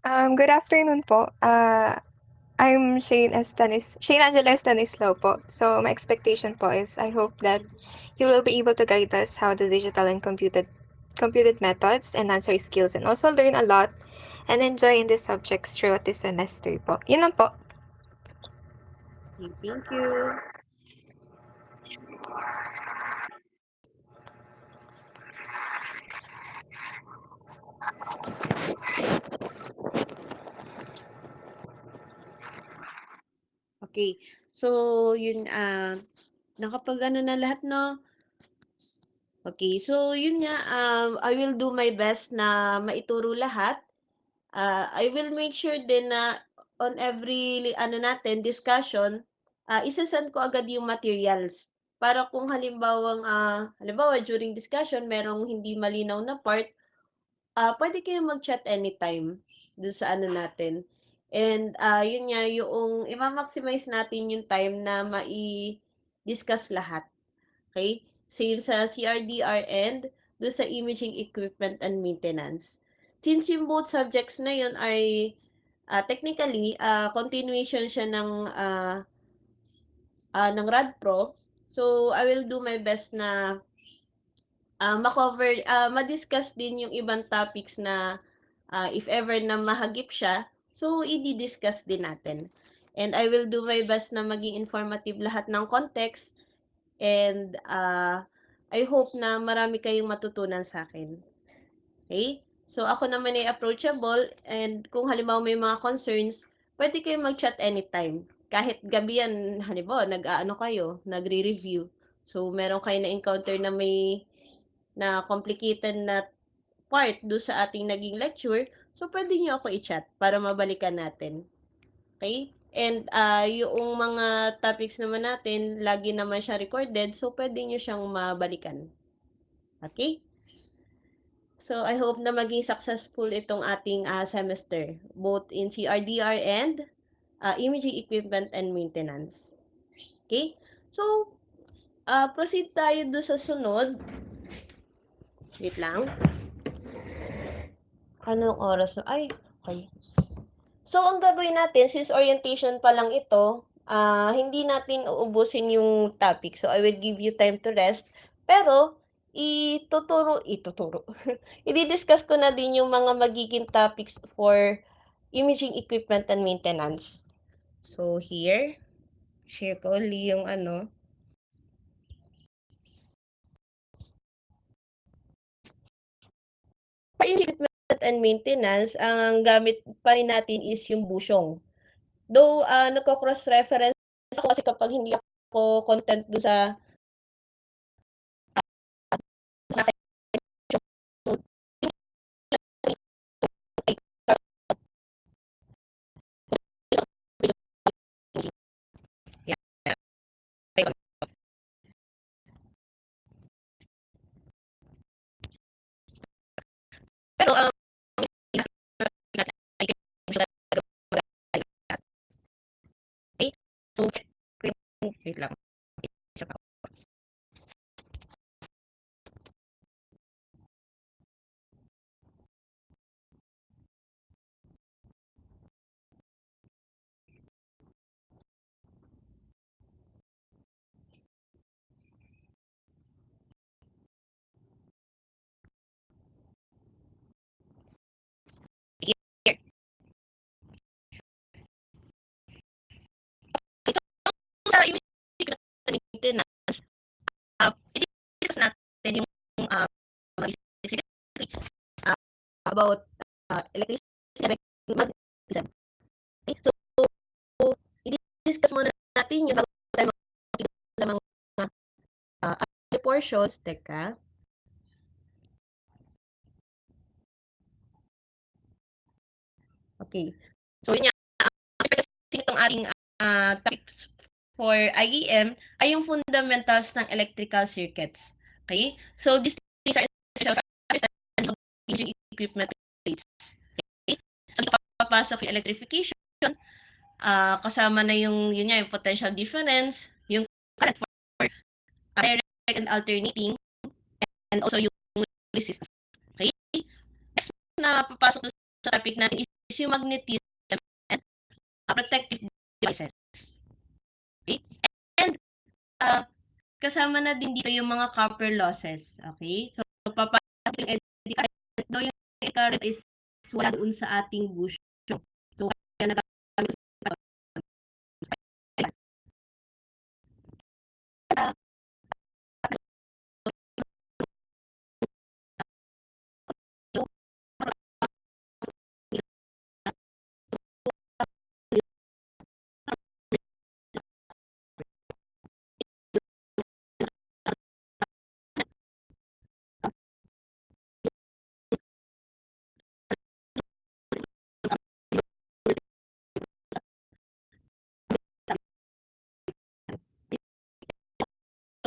Good afternoon po. I'm Shane Angela Estanislao po. So my expectation po is I hope that you will be able to guide us how the digital and computed methods and answer skills and also learn a lot and enjoy in these subjects throughout this semester po. Yun lang po. Thank you. So, yun, nakapag-ano na lahat, no? Okay, so yun nga, I will do my best na maituro lahat. I will make sure din na on every discussion, isa-send ko agad yung materials. Para kung halimbawa during discussion merong hindi malinaw na part, pwede kayong mag-chat anytime dun sa natin. And yun nga, yung ima-maximize natin yung time na mai-discuss lahat. Okay? Same sa CRDR and dun sa imaging equipment and maintenance. Since yung both subjects na yun ay technically continuation siya ng RADPRO, so I will do my best na ma-discuss din yung ibang topics na if ever na mahagip siya, so i-discuss din natin. And I will do my best na maging informative lahat ng context and I hope na marami kayong matutunan sa akin. Okay? So ako naman ay approachable and kung halimbawa may mga concerns, pwede kayong mag-chat anytime. Kahit gabi yan, halimbawa nagre-review. So meron kayo na-encounter na may complicated na part do sa ating naging lecture, so pwede niyo ako i-chat para mabalikan natin. Okay? And yung mga topics naman natin, lagi naman siya recorded, so pwede niyo siyang mabalikan. Okay? So I hope na maging successful itong ating semester, both in CRDR and imaging equipment and maintenance. Okay? So, proceed tayo do sa sunod. Wait lang. Anong oras na? Ay, okay. So, ang gagawin natin, since orientation pa lang ito, hindi natin uubusin yung topic. So, I will give you time to rest. Pero, i-discuss ko na din yung mga magiging topics for imaging equipment and maintenance. So, here, share ko ulit yung For imaging equipment and maintenance, ang gamit pa rin natin is yung busyong. Though, nagko-cross-reference ako kasi kapag hindi ako content doon sa pero so, wait lang. Isa pa. Sa imaging equipment and maintenance, i-discuss natin yung about electricity magnetism. Okay? So, i-discuss muna natin yung bago tayo sa mga portions. Teka. Okay. So, yun nga, itong ating topics for IEM ay yung fundamentals ng electrical circuits. Okay? So, these things are essential for understanding of imaging equipment rates. Okay? So, papasok yung electrification, kasama na yung potential difference, yung current for direct and alternating, and also yung resistance. Okay? Next na papasok sa topic natin is yung magnetism and protective devices. Okay? And kasama na din dito yung mga copper losses. Okay? So, papasok yung eddy current. Though yung eddy current is wala doon sa ating bushyo. So, kaya nagamit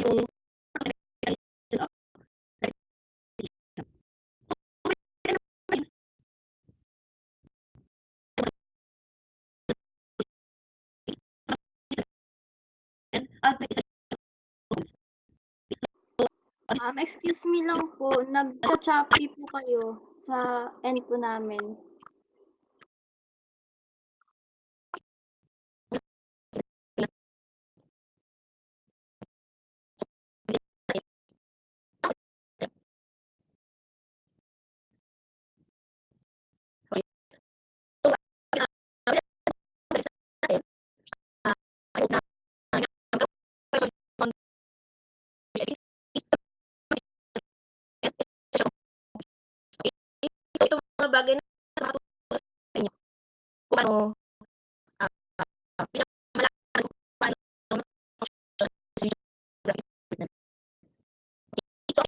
yung Excuse me lang po, nagka-choppy po kayo sa end po namin. Ito mga bagay na nakatulong sa inyo. Kung ano, pinakamalaman kung paano nag-function sa geography department. So,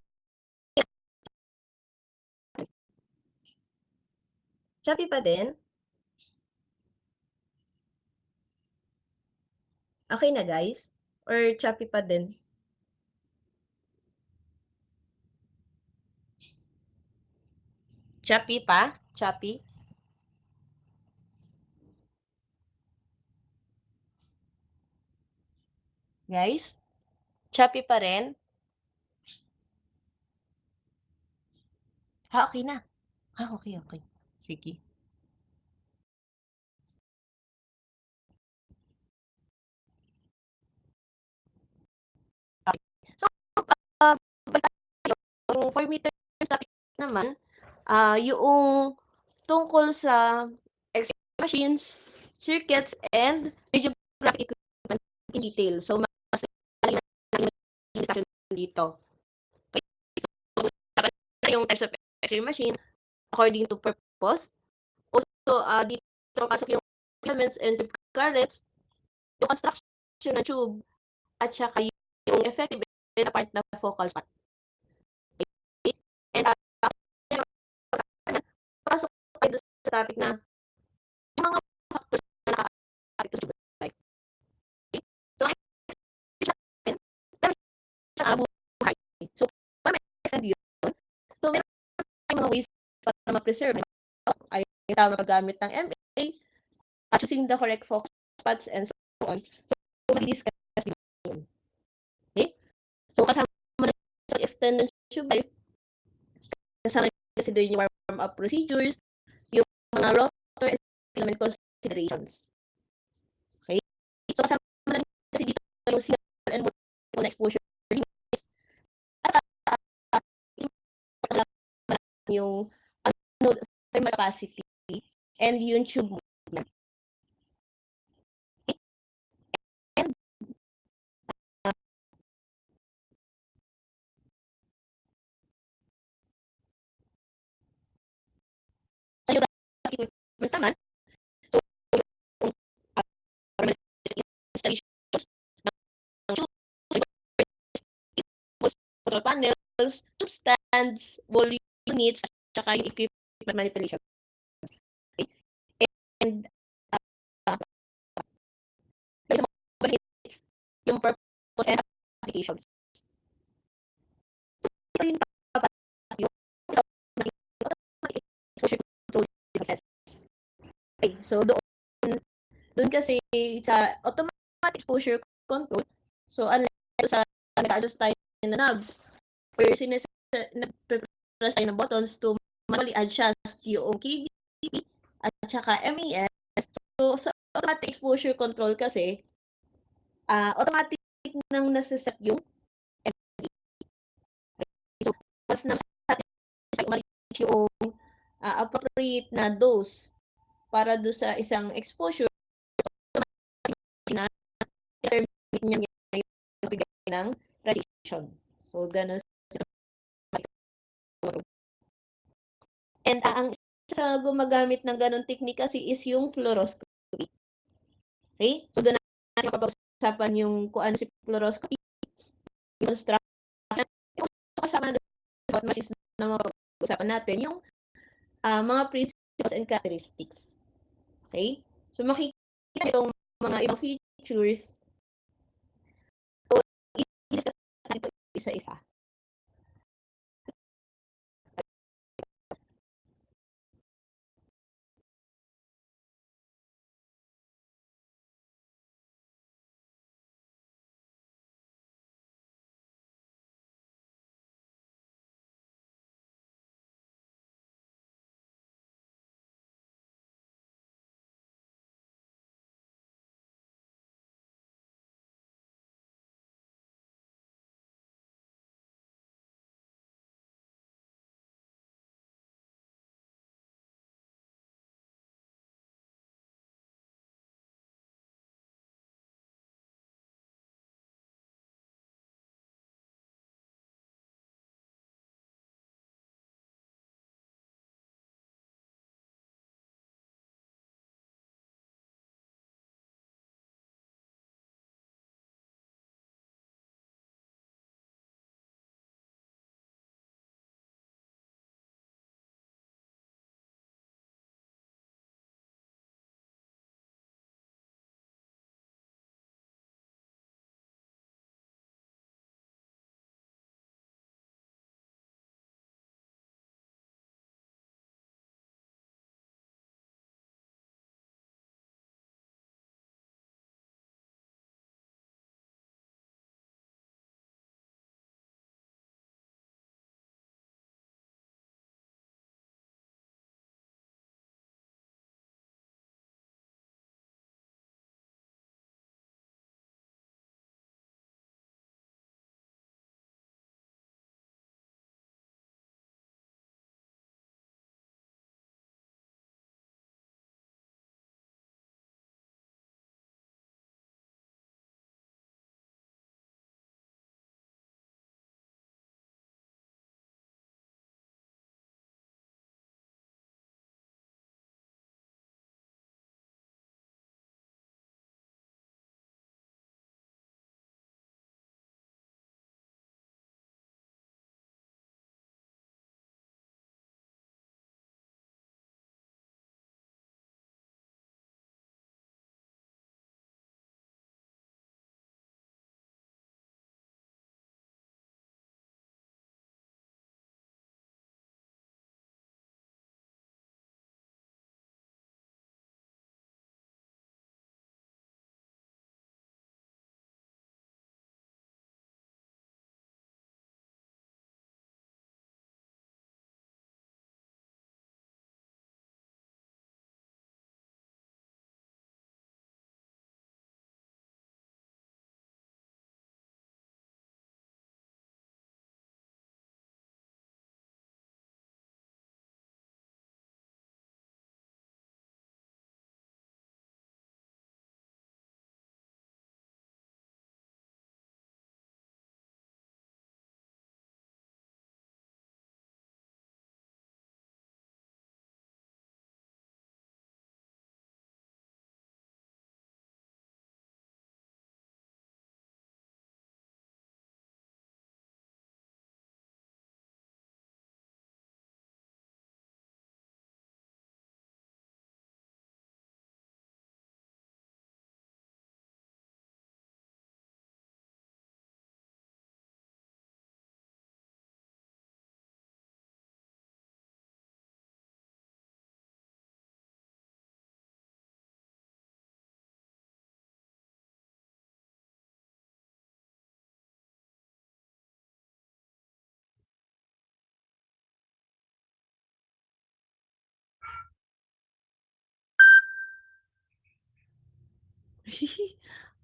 choppy pa din? Okay na guys? Or choppy pa din? Choppy pa? Choppy? Guys? Choppy pa rin? Okay na. Okay. Sige. Okay. So, yung for me topic naman, yung tungkol sa X-ray machines, circuits, and radiographic equipment in detail. So, mas discussion dito. Okay. So, yung types of X-ray machine according to purpose. Also, dito pasok yung filaments and tube currents, yung construction ng tube, at saka yung effective and apart na focal spot. Okay. And pasok tayo sa topic na yung mga factors na nakaka-affect sa tube life. Okay. So, pero sa buhay. So, para ma-extend yun, so meron tayong mga ways para ma-preserve ay tama paggamit ng MA, choosing the correct focus spots, and so on. So, mag-discuss din yun. Okay? So, kasama na sa extend ng tube life, kasama kasi doon yung warm-up procedures, yung mga rotor and filament considerations. Okay? So, kasama na kasi dito yung signal and multiple exposure limits. At yung thermal capacity and yung tube movement. Okay? And sa geographic equipment naman, so yung installations ng tubes, control panels, tube stands, wall units, at saka yung equipment manipulation. Okay? And yung purpose and applications. So, ito yung papasok yung automatic exposure control devices. Okay, so doon kasi sa automatic exposure control, so unlike sa nag-adjust tayo ng knobs or nag-press tayo ng buttons to manually adjust yung KVP at saka MES. So, sa automatic exposure control kasi, automatic nang nasa-set yung MD. So, mas nasa-satisfy ma-reach yung appropriate na dose para do sa isang exposure na determine niya yung bigay ng radiation. So, ganun sila. And ang isa gumagamit ng ganun technique kasi is yung fluoroscopy. Okay? So, doon natin mapapag-usapan yung kung ano si fluoroscopy, yung construction, yung kasama na about machines na mapapag-usapan natin, yung mga principles and characteristics. Okay? So, makikita itong mga ibang features. So, i-discuss isa-isa.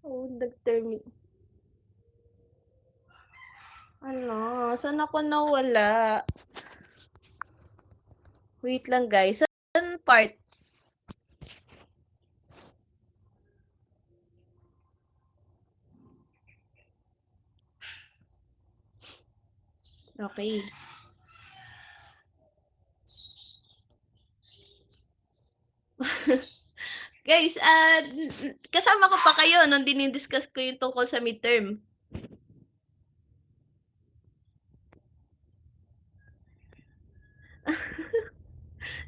Oh, nag-termi Ano, saan ako nawala? Wait lang guys, saan part? Okay. Guys, kasama ko pa kayo nung dinidiscuss ko yung tungkol sa midterm.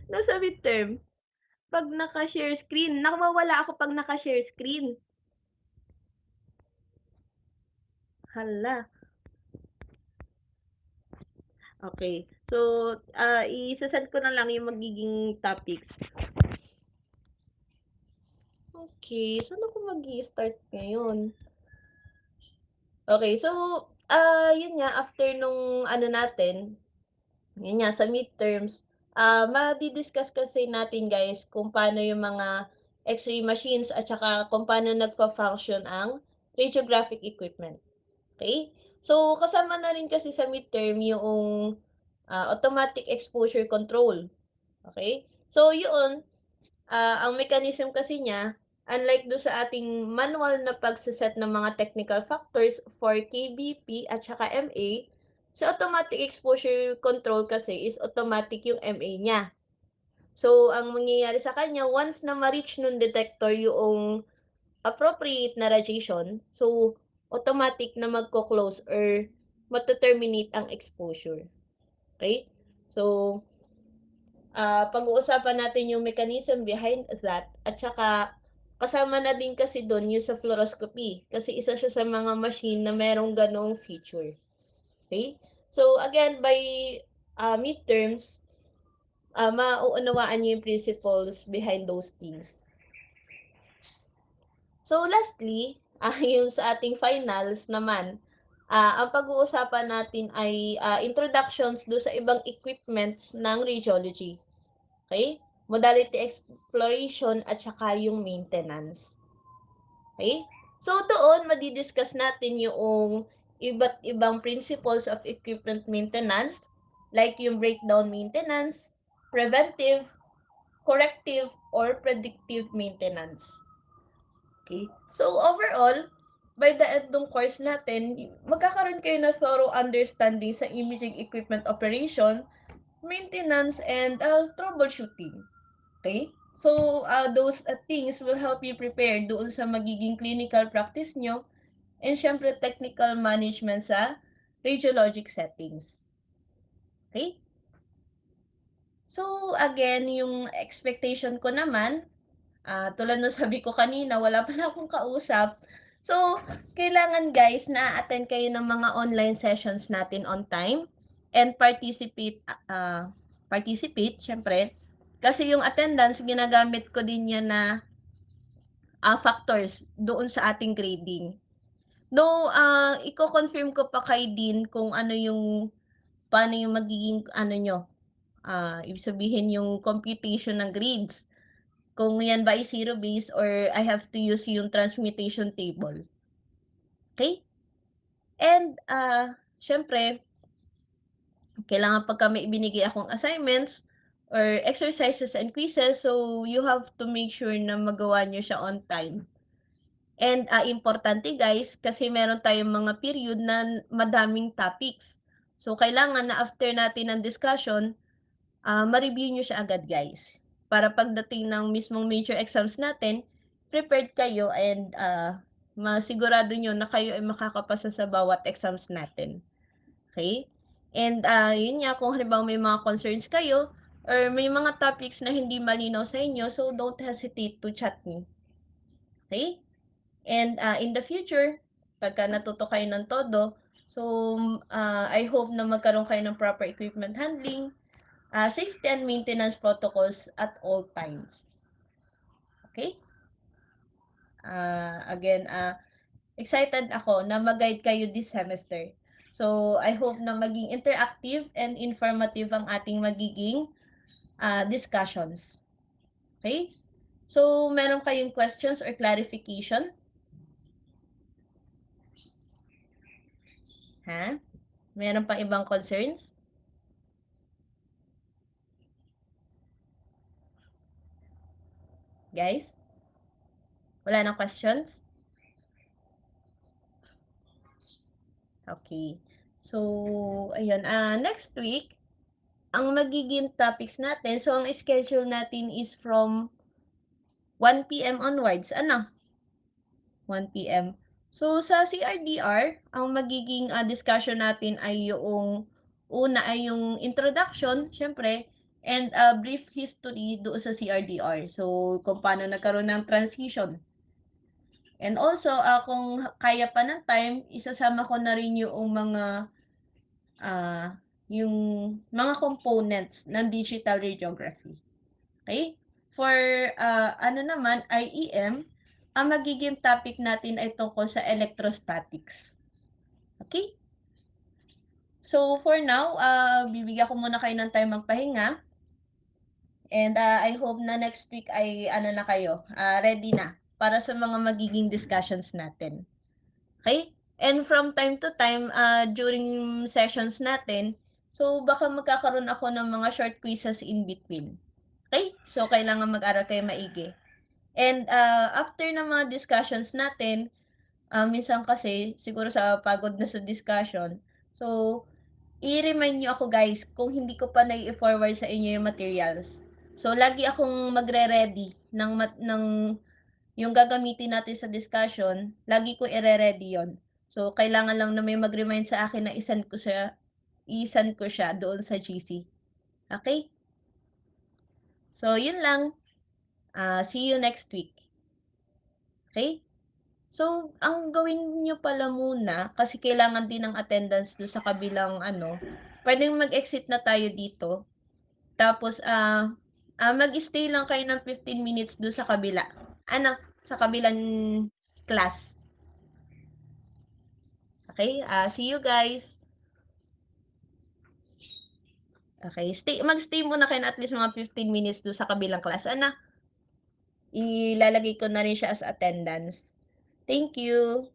No, sa midterm. Pag naka-share screen, nawawala ako pag naka-share screen. Hala. Okay. So, isa-send ko na lang yung magiging topics. Okay, saan ako mag-i-start ngayon? Okay, so, yun nga, after nung ano natin, yun nga, sa midterms, madi-discuss kasi natin guys kung paano yung mga X-ray machines at saka kung paano nagfa-function ang radiographic equipment. Okay? So, kasama na rin kasi sa midterm yung automatic exposure control. Okay? So, yun, ang mechanism kasi niya, unlike do sa ating manual na pagsaset ng mga technical factors for KBP at saka MA, sa automatic exposure control kasi is automatic yung MA niya. So, ang mangyayari sa kanya, once na ma-reach nung detector yung appropriate na radiation, so, automatic na magko-close or mato-terminate ang exposure. Okay? So, pag-uusapan natin yung mechanism behind that at saka kasama na din kasi doon yung sa fluoroscopy kasi isa siya sa mga machine na merong ganong feature. Okay? So, again, by midterms, mauunawaan niyo yung principles behind those things. So, lastly, yung sa ating finals naman, ang pag-uusapan natin ay introductions do sa ibang equipments ng radiology. Okay? Modality exploration at saka yung maintenance. Okay? So, doon, madi-discuss natin yung iba't ibang principles of equipment maintenance, like yung breakdown maintenance, preventive, corrective, or predictive maintenance. Okay? So, overall, by the end ng course natin, magkakaroon kayo na thorough understanding sa imaging equipment operation, maintenance, and troubleshooting. Okay? So, those things will help you prepare doon sa magiging clinical practice nyo and syempre technical management sa radiologic settings. Okay? So, again, yung expectation ko naman, tulad ng sabi ko kanina, wala pa na akong kausap. So, kailangan guys na attend kayo ng mga online sessions natin on time and participate, syempre. Kasi yung attendance, ginagamit ko din yan na factors doon sa ating grading. Though, i-confirm ko pa kay Dean kung ano yung, paano yung magiging, ano nyo, ibig sabihin yung computation ng grades. Kung yan ba ay zero-based or I have to use yung transmutation table. Okay? And, syempre, kailangan pagka may ibinigay akong assignments or exercises and quizzes, so you have to make sure na magawa nyo siya on time. And, importante guys, kasi meron tayong mga period na madaming topics. So, kailangan na after natin ng discussion, ma-review nyo siya agad guys. Para pagdating ng mismong major exams natin, prepared kayo and masigurado nyo na kayo ay makakapasa sa bawat exams natin. Okay? And yun nga, kung halimbawa may mga concerns kayo or may mga topics na hindi malinaw sa inyo, so don't hesitate to chat me. Okay? And in the future, pagka natuto kayo ng todo, so I hope na magkaroon kayo ng proper equipment handling, safety and maintenance protocols at all times. Okay? Again, excited ako na mag-guide kayo this semester. So, I hope na maging interactive and informative ang ating magiging discussions. Okay? So, meron kayong questions or clarification? Ha? Meron pa ibang concerns? Guys? Wala nang questions? Okay. So, ayun. Next week, ang magiging topics natin, so ang schedule natin is from 1 p.m. onwards. Ano? 1 p.m. So, sa CRDR, ang magiging discussion natin ay yung una ay yung introduction, syempre, and a brief history doon sa CRDR. So, kung paano nagkaroon ng transition. And also, kung kaya pa ng time, isasama ko na rin yung mga yung mga components ng digital radiography. Okay? For ano naman, IEM, ang magiging topic natin ay tungkol sa electrostatics. Okay? So for now, bibigyan ko muna kayo ng time magpahinga. And I hope na next week ay ano na kayo, ready na para sa mga magiging discussions natin. Okay? And from time to time, during sessions natin, so baka magkakaroon ako ng mga short quizzes in between. Okay? So kailangan mag-aral kayo maigi. And after ng mga discussions natin, minsan kasi siguro sa pagod na sa discussion, so i-remind niyo ako guys kung hindi ko pa nai-forward sa inyo yung materials. So lagi akong magre-ready ng yung gagamitin natin sa discussion, lagi ko ire-ready yon. So kailangan lang na may mag-remind sa akin na i-send ko siya doon sa GC. Okay? So yun lang. See you next week. Okay? So, ang gawin nyo pala muna, kasi kailangan din ng attendance doon sa kabilang pwedeng mag-exit na tayo dito. Tapos, mag-stay lang kayo ng 15 minutes doon sa kabila. Sa kabilang class. Okay? See you guys. Okay, mag-stay muna kayo na at least mga 15 minutes doon sa kabilang class. Ilalagay ko na rin siya as attendance. Thank you.